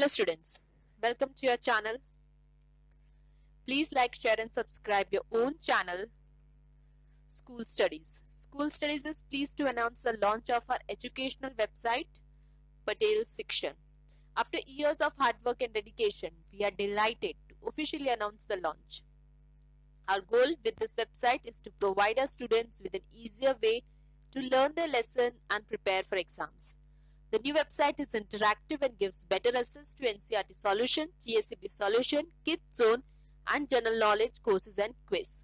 Hello students, welcome to your channel. Please like, share and subscribe your own channel, School Studies. School Studies is pleased to announce the launch of our educational website, Patel Section. After years of hard work and dedication, we are delighted to officially announce the launch. Our goal with this website is to provide our students with an easier way to learn their lesson and prepare for exams. The new website is interactive and gives better access to NCERT solution, GSEB solution, Kids Zone and general knowledge courses and quiz.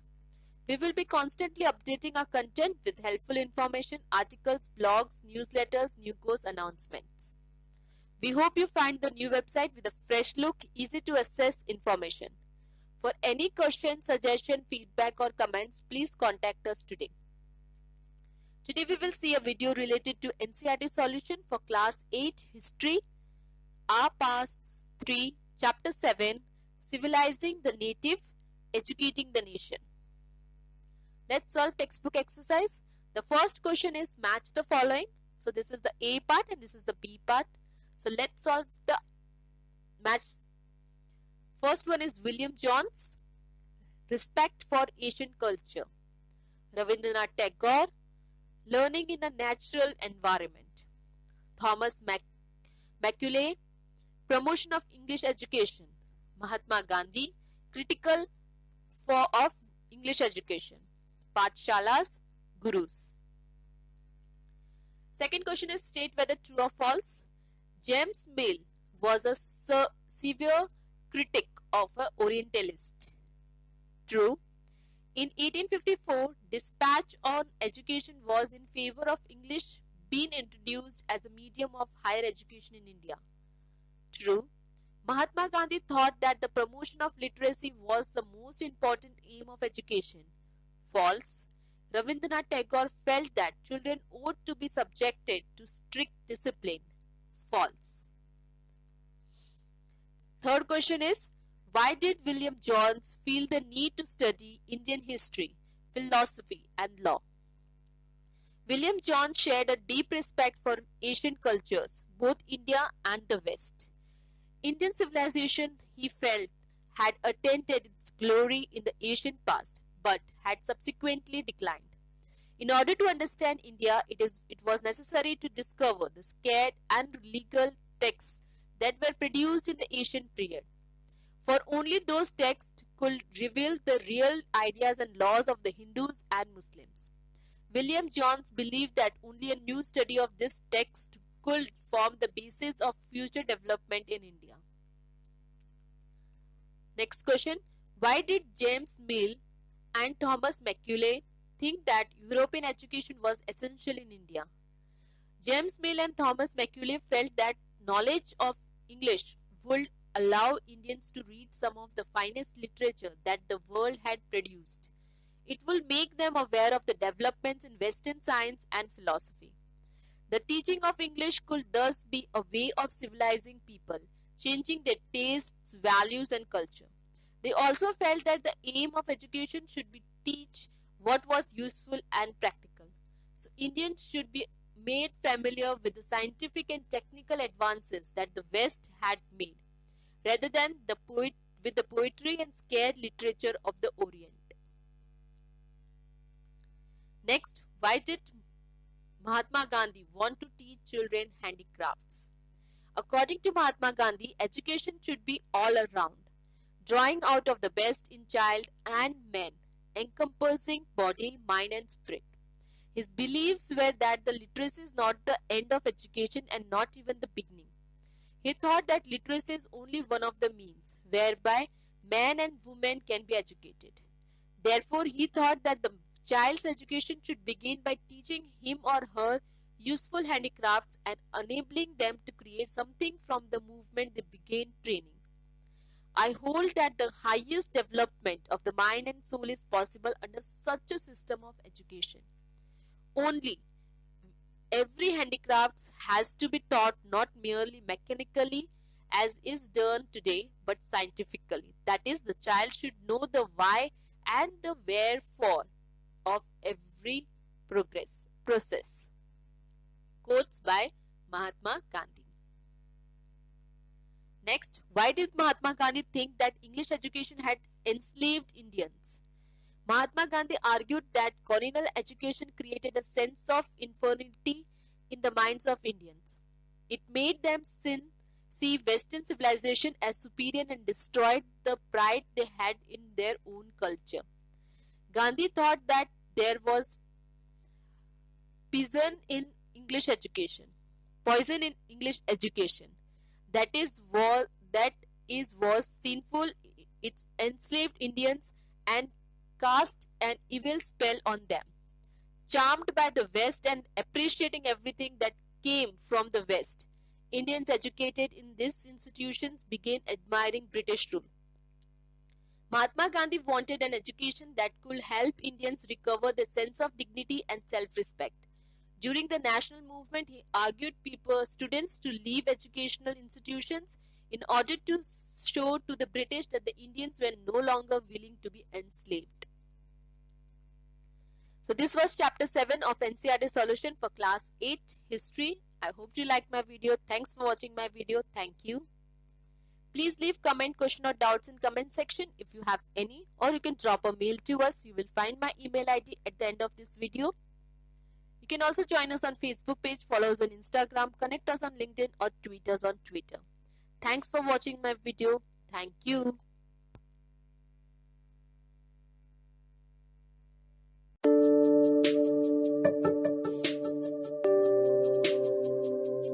We will be constantly updating our content with helpful information, articles, blogs, newsletters, new course announcements. We hope you find the new website with a fresh look, easy to access information. For any question, suggestion, feedback or comments, please contact us today. Today we will see a video related to NCERT solution for class 8 history, Our Past 3, chapter 7, Civilizing the Native, Educating the Nation. Let's solve textbook exercise. The first question is match the following. So this is the A part and this is the B part. So let's solve the match. First one is William Jones, Respect for Asian Culture. Rabindranath Tagore, Learning in a Natural Environment. Thomas Macaulay, Promotion of English Education. Mahatma Gandhi, Critical of English Education. Pathshalas, Gurus. Second question is state whether true or false. James Mill was a severe critic of an Orientalist. True. In 1854, dispatch on education was in favor of English being introduced as a medium of higher education in India. True. Mahatma Gandhi thought that the promotion of literacy was the most important aim of education. False. Rabindranath Tagore felt that children ought to be subjected to strict discipline. False. Third question is, why did William Jones feel the need to study Indian history, philosophy and law? William Jones shared a deep respect for Asian cultures, both India and the West. Indian civilization, he felt, had attained its glory in the ancient past, but had subsequently declined. In order to understand India, it was necessary to discover the sacred and legal texts that were produced in the ancient period. For only those texts could reveal the real ideas and laws of the Hindus and Muslims. William Jones believed that only a new study of this text could form the basis of future development in India. Next question. Why did James Mill and Thomas Macaulay think that European education was essential in India? James Mill and Thomas Macaulay felt that knowledge of English would allow Indians to read some of the finest literature that the world had produced. It will make them aware of the developments in Western science and philosophy. The teaching of English could thus be a way of civilizing people, changing their tastes, values and culture. They also felt that the aim of education should be teach what was useful and practical. So Indians should be made familiar with the scientific and technical advances that the West had made, rather than with the poetry and sacred literature of the Orient. Next, why did Mahatma Gandhi want to teach children handicrafts? According to Mahatma Gandhi, education should be all around, drawing out of the best in child and men, encompassing body, mind and spirit. His beliefs were that the literacy is not the end of education and not even the beginning. He thought that literacy is only one of the means whereby man and woman can be educated. Therefore, he thought that the child's education should begin by teaching him or her useful handicrafts and enabling them to create something from the movement they began training. I hold that the highest development of the mind and soul is possible under such a system of education. Only every handicrafts has to be taught not merely mechanically as is done today, but scientifically. That is, the child should know the why and the wherefore of every process. Quotes by Mahatma Gandhi. Next, why did Mahatma Gandhi think that English education had enslaved Indians? Mahatma Gandhi argued that colonial education created a sense of inferiority in the minds of Indians. It made them see Western civilization as superior and destroyed the pride they had in their own culture. Gandhi thought that there was poison in English education. Poison in English education. That was sinful. It enslaved Indians and cast an evil spell on them. Charmed by the West and appreciating everything that came from the West, Indians educated in these institutions began admiring British rule. Mahatma Gandhi wanted an education that could help Indians recover their sense of dignity and self-respect. During the national movement, he argued students to leave educational institutions in order to show to the British that the Indians were no longer willing to be enslaved. So this was chapter 7 of NCERT solution for class 8 history. I hope you liked my video. Thanks for watching my video. Thank you. Please leave comment, question or doubts in comment section if you have any, or you can drop a mail to us. You will find my email ID at the end of this video. You can also join us on Facebook page, follow us on Instagram, connect us on LinkedIn or tweet us on Twitter. Thanks for watching my video. Thank you.